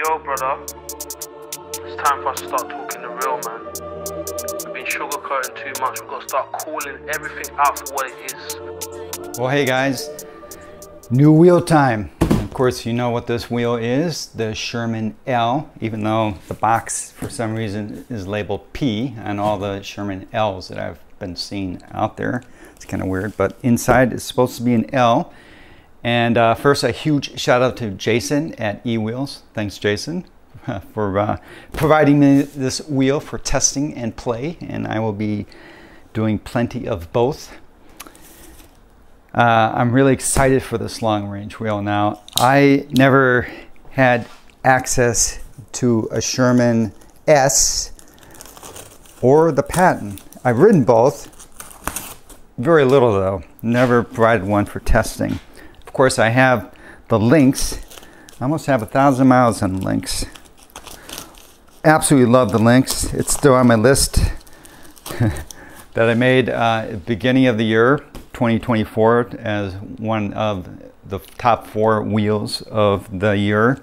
Yo, brother, it's time for us to start talking the real, man. We've been sugarcoating too much. We've got to start calling everything out for what it is. Well, hey guys, new wheel time. Of course, you know what this wheel is, the Sherman L, even though the box for some reason is labeled P on all the Sherman L's that I've been seeing out there. It's kind of weird, but inside it's supposed to be an L. And first, a huge shout out to Jason at eWheels. Thanks, Jason, for providing me this wheel for testing and play. And I will be doing plenty of both. I'm really excited for this long range wheel now. I never had access to a Sherman S or the Patent. I've ridden both, very little though. Never provided one for testing. Of course, I have the Lynx. I almost have 1,000 miles on the Lynx. Absolutely love the Lynx. It's still on my list that I made at the beginning of the year, 2024, as one of the top 4 wheels of the year.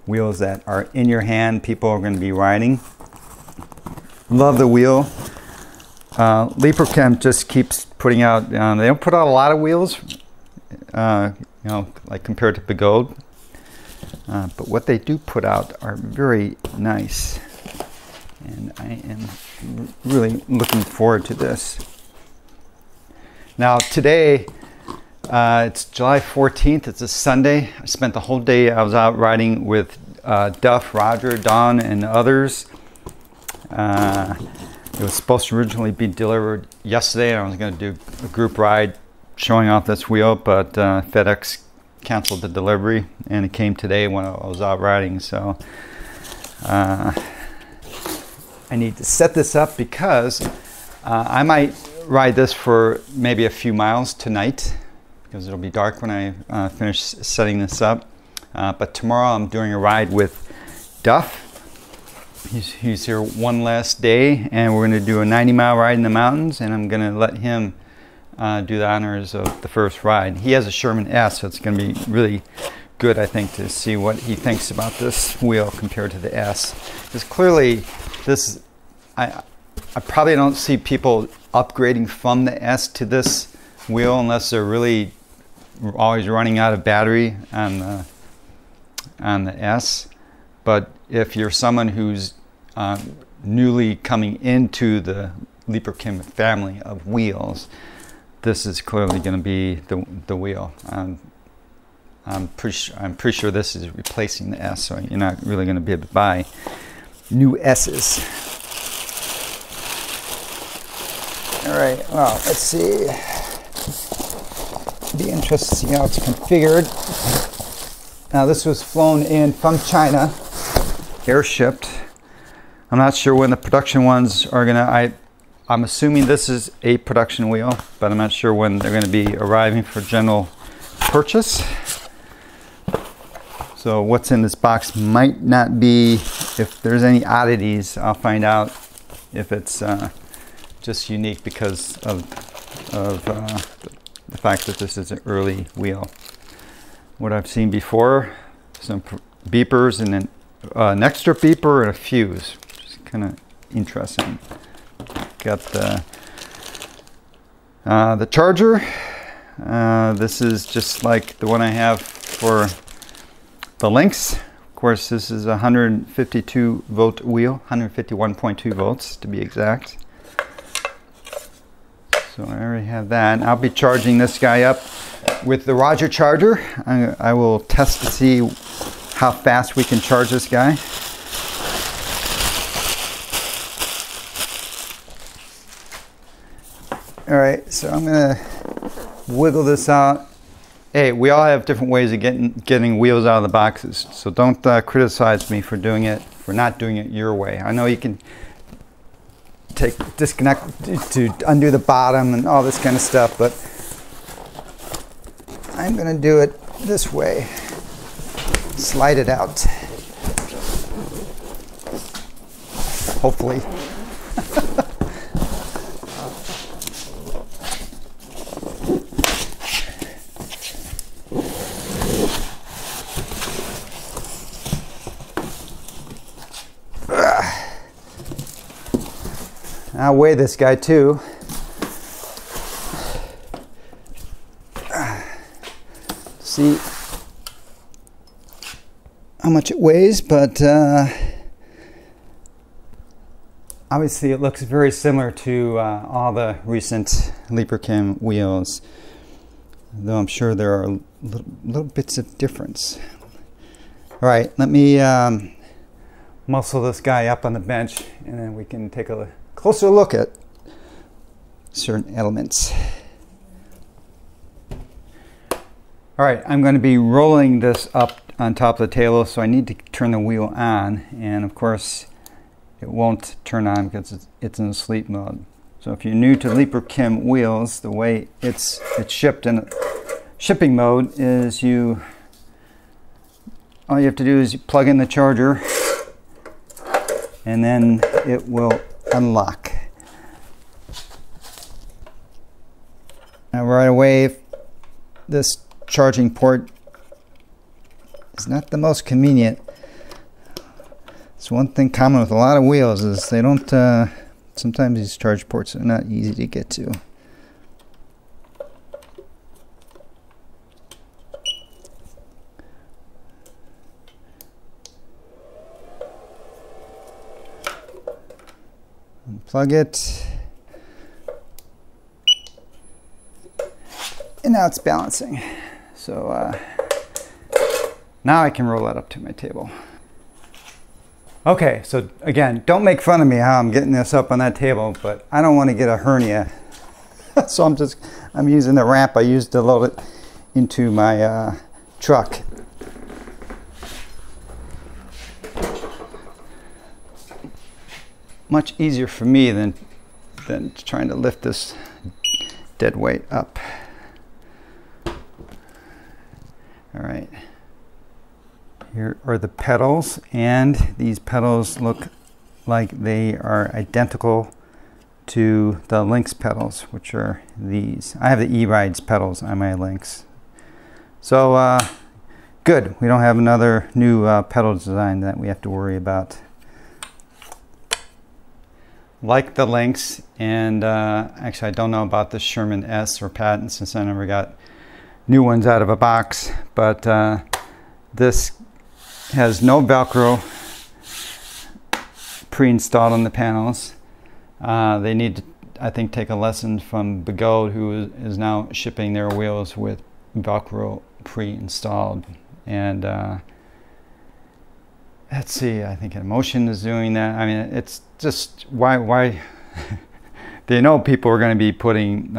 Wheels that are in your hand, people are going to be riding. Love the wheel. Leaperkim just keeps putting out, they don't put out a lot of wheels. You know, like compared to Begode, but what they do put out are very nice, and I am really looking forward to this. Now today, it's July 14th, it's a Sunday. I spent the whole day, I was out riding with Duff, Roger, Don, and others. It was supposed to originally be delivered yesterday, and I was going to do a group ride showing off this wheel, but FedEx canceled the delivery, and it came today when I was out riding. So I need to set this up because I might ride this for maybe a few miles tonight because it'll be dark when I finish setting this up. But tomorrow I'm doing a ride with Duff. He's here one last day, and we're going to do a 90-mile ride in the mountains, and I'm going to let him do the honors of the first ride. He has a Sherman S, so it's going to be really good, I think, to see what he thinks about this wheel compared to the S. Because clearly, this I probably don't see people upgrading from the S to this wheel unless they're really always running out of battery on the S. But if you're someone who's newly coming into the Leaperkim family of wheels, this is clearly going to be the wheel. I'm pretty sure this is replacing the S, so you're not really going to be able to buy new S's. All right, well, let's see. It'll be interesting to see how it's configured. Now, this was flown in from China, air shipped. I'm not sure when the production ones are going to. I'm assuming this is a production wheel, but I'm not sure when they're going to be arriving for general purchase. So what's in this box might not be, if there's any oddities, I'll find out if it's just unique because of the fact that this is an early wheel. What I've seen before, some beepers and then an extra beeper and a fuse, which is kind of interesting. Got the charger. This is just like the one I have for the Lynx. Of course, this is a 152 volt wheel, 151.2 volts to be exact. So I already have that. I'll be charging this guy up with the Roger charger. I will test to see how fast we can charge this guy. All right, so I'm gonna wiggle this out. Hey, we all have different ways of getting wheels out of the boxes, so don't criticize me for not doing it your way. I know you can disconnect to undo the bottom and all this kind of stuff, but I'm gonna do it this way. Slide it out. Hopefully. I'll weigh this guy too. See how much it weighs, but obviously it looks very similar to all the recent Leaperkim wheels, though I'm sure there are little bits of difference. All right, let me muscle this guy up on the bench, and then we can take a closer look at certain elements. All right, I'm going to be rolling this up on top of the table, so I need to turn the wheel on, and of course it won't turn on because it's in sleep mode. So if you're new to Leaperkim wheels, the way it's shipped in shipping mode is all you have to do is you plug in the charger, and then it will unlock. Now right away, this charging port is not the most convenient. It's one thing common with a lot of wheels is they don't, sometimes these charge ports are not easy to get to. Unplug it. And now it's balancing. So now I can roll that up to my table. Okay, so again, don't make fun of me how I'm getting this up on that table, but I don't want to get a hernia. So I'm using the ramp I used to load it into my truck. Much easier for me than trying to lift this dead weight up. All right, here are the pedals, and these pedals look like they are identical to the Lynx pedals, which are these. I have the E-Rides pedals on my Lynx. So good, we don't have another new pedal design that we have to worry about. Like the Lynx, and actually I don't know about the Sherman S or patent since I never got new ones out of a box, but this has no Velcro pre-installed on the panels. They need to, I think, take a lesson from Begode, who is now shipping their wheels with Velcro pre-installed. And let's see, I think Emotion is doing that. I mean, it's just, why they know people are going to be putting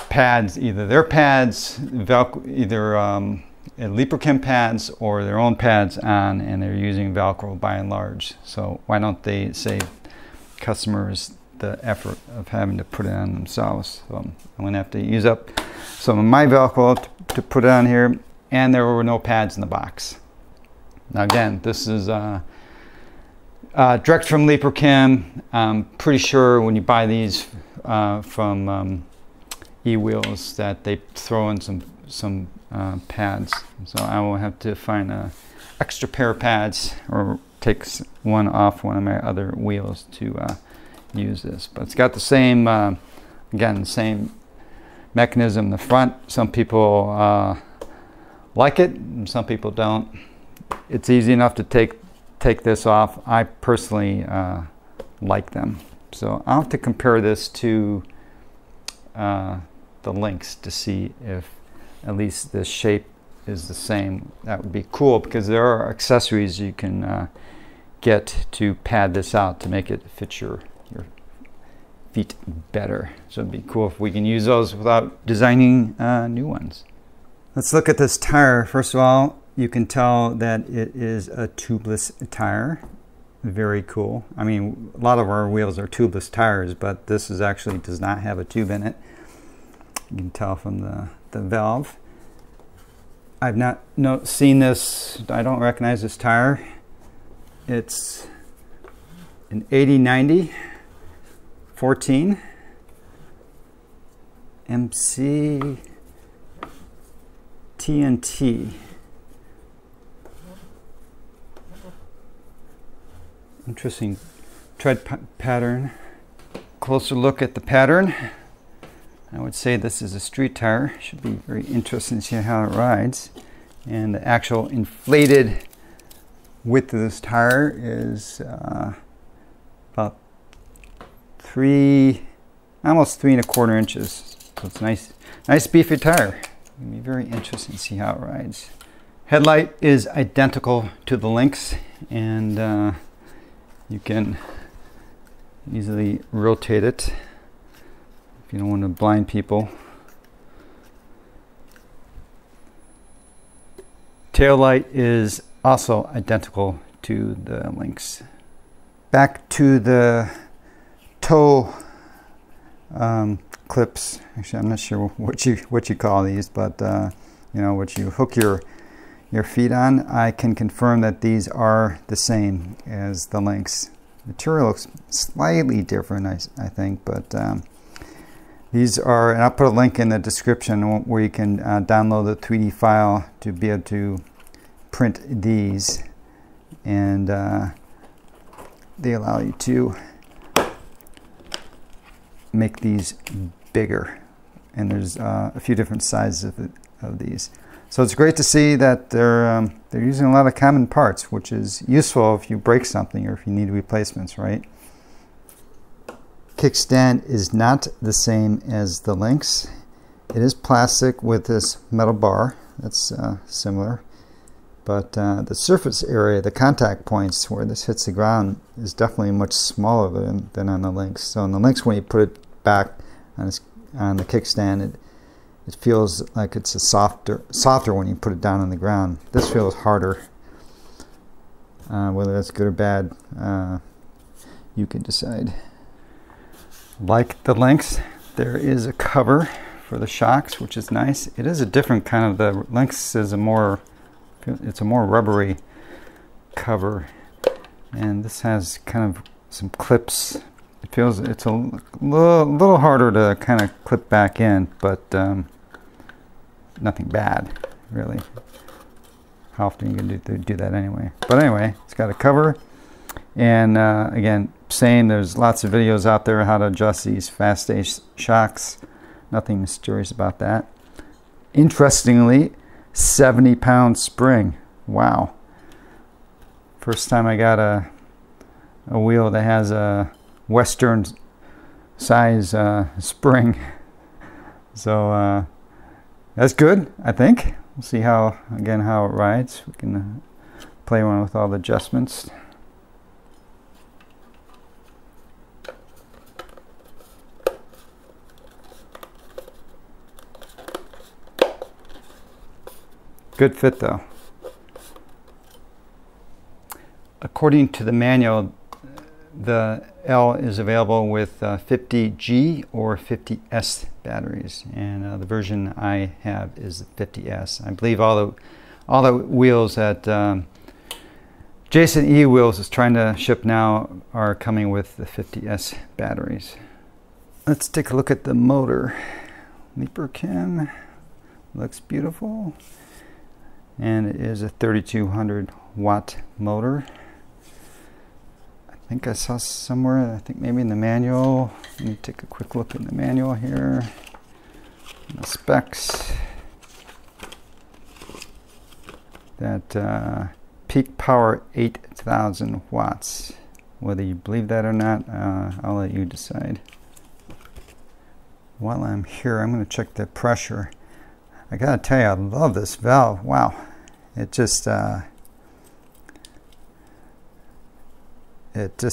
pads, either their pads, either Leaperkim pads or their own pads on, and they're using Velcro by and large. So why don't they save customers the effort of having to put it on themselves? So I'm going to have to use up some of my Velcro to put it on here, and there were no pads in the box. Now again, this is direct from Leaperkim. I'm pretty sure when you buy these from e-wheels that they throw in some pads. So I will have to find an extra pair of pads or take one off one of my other wheels to use this. But it's got the same, again, same mechanism in the front. Some people like it, and some people don't. It's easy enough to take this off. I personally like them. So I'll have to compare this to the Lynx to see if at least the shape is the same. That would be cool, because there are accessories you can get to pad this out to make it fit your feet better. So it'd be cool if we can use those without designing new ones. Let's look at this tire. First of all, you can tell that it is a tubeless tire. Very cool. I mean, a lot of our wheels are tubeless tires, but this is actually does not have a tube in it. You can tell from the valve. I've not seen this. I don't recognize this tire. It's an 80/90 14 MC TNT. Interesting tread pattern. Closer look at the pattern. I would say this is a street tire. Should be very interesting to see how it rides. And the actual inflated width of this tire is about almost 3¼ inches. So it's nice beefy tire. It'll be very interesting to see how it rides. Headlight is identical to the Lynx, and you can easily rotate it if you don't want to blind people. Tail light is also identical to the Lynx. Back to the toe clips. Actually, I'm not sure what you call these, but you know, what you hook your feet on. I can confirm that these are the same as the Lynx. Material looks slightly different, I think, but these are, and I'll put a link in the description where you can download the 3D file to be able to print these, and they allow you to make these bigger, and there's a few different sizes of these. So it's great to see that they're using a lot of common parts, which is useful if you break something or if you need replacements, right? Kickstand is not the same as the Lynx. It is plastic with this metal bar. That's similar. But the surface area, the contact points where this hits the ground, is definitely much smaller than on the Lynx. So on the Lynx, when you put it back on the kickstand, it feels like it's softer when you put it down on the ground. This feels harder. Whether that's good or bad, you can decide. Like the Lynx, there is a cover for the shocks, which is nice. It is a different kind of, the Lynx is it's a more rubbery cover, and this has kind of some clips. It feels it's a little harder to kind of clip back in, but nothing bad, really. How often you can do that anyway? But anyway, it's got a cover, and again, saying there's lots of videos out there how to adjust these fast shocks. Nothing mysterious about that. Interestingly, 70-pound spring. Wow. First time I got a wheel that has a Western size spring. So that's good, I think. We'll see how it rides. We can play around with all the adjustments. Good fit though. According to the manual, the L is available with 50G or 50S batteries, and the version I have is the 50S. I believe all the wheels that Jason E Wheels is trying to ship now are coming with the 50S batteries. Let's take a look at the motor. Leaperkim looks beautiful. And it is a 3200 watt motor. I think I saw somewhere, I think maybe in the manual. Let me take a quick look in the manual here. The specs. That peak power 8,000 watts. Whether you believe that or not, I'll let you decide. While I'm here, I'm going to check the pressure. I gotta tell you, I love this valve. Wow, it just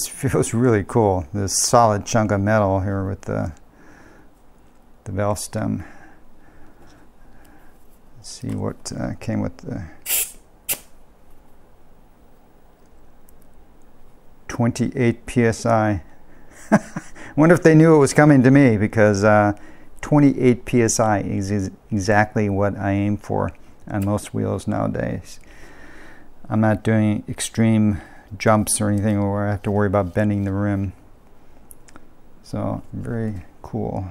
feels really cool. This solid chunk of metal here with the valve stem. Let's see what came with the 28 psi. I wonder if they knew it was coming to me, because 28 psi is exactly what I aim for on most wheels nowadays. I'm not doing extreme jumps or anything where I have to worry about bending the rim. So very cool.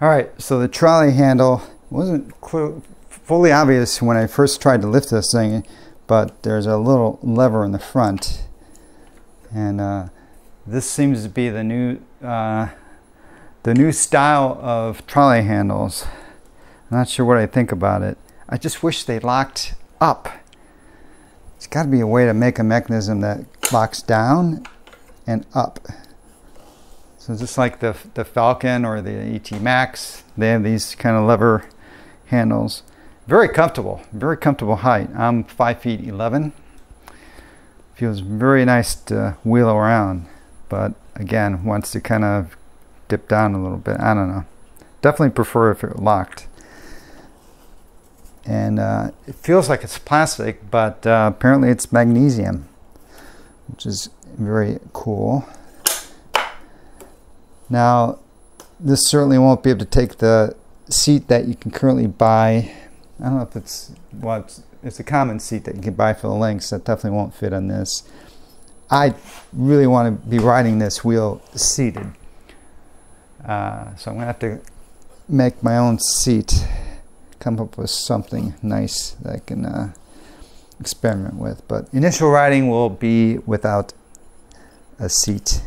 Alright, so the trolley handle wasn't fully obvious when I first tried to lift this thing, but there's a little lever in the front, And this seems to be the new style of trolley handles. I'm not sure what I think about it. I just wish they locked up. There's got to be a way to make a mechanism that locks down and up. So just like the Falcon or the ET Max, they have these kind of lever handles. Very comfortable height. I'm 5'11". Feels very nice to wheel around, but again, wants to kind of dip down a little bit. I don't know. Definitely prefer if it locked. And it feels like it's plastic, but apparently it's magnesium, which is very cool. Now, this certainly won't be able to take the seat that you can currently buy. I don't know if it's, well, it's a common seat that you can buy for the Lynx. That definitely won't fit on this. I really want to be riding this wheel seated. So I'm going to have to make my own seat, come up with something nice that I can experiment with. But initial riding will be without a seat.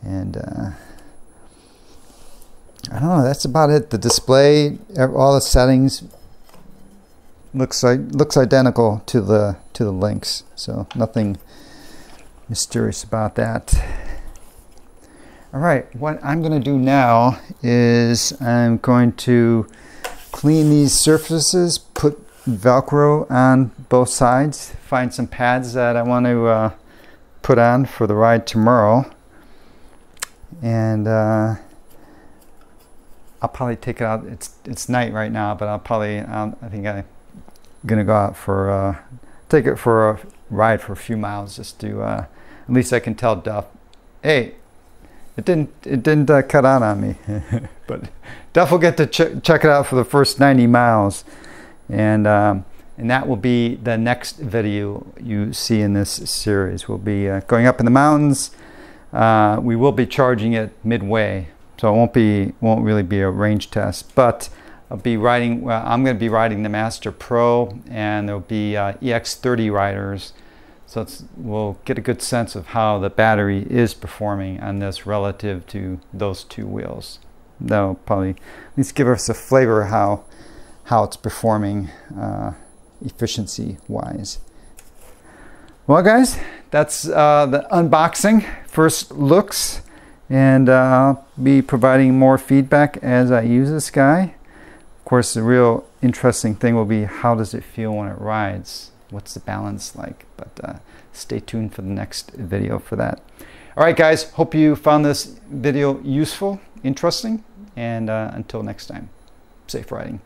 And I don't know, that's about it. The display, all the settings looks identical to the Lynx, so nothing mysterious about that. All right, what I'm going to do now is I'm going to clean these surfaces, put Velcro on both sides, find some pads that I want to put on for the ride tomorrow. And I'll probably take it out. It's night right now, but I'll probably I think I'm gonna go out for take it for a ride for a few miles, just to at least I can tell Duff, hey, it didn't cut out on me. But Duff will get to check it out for the first 90 miles, and that will be the next video you see in this series. We'll be going up in the mountains. We will be charging it midway, so it won't really be a range test. But I'll be riding. I'm going to be riding the Master Pro, and there'll be EX30 riders. So we'll get a good sense of how the battery is performing on this relative to those two wheels. That'll probably at least give us a flavor of how it's performing efficiency-wise. Well, guys, that's the unboxing, first looks, and I'll be providing more feedback as I use this guy. Of course, the real interesting thing will be, how does it feel when it rides? What's the balance like? But stay tuned for the next video for that. All right, guys, hope you found this video useful, interesting, and until next time, safe riding.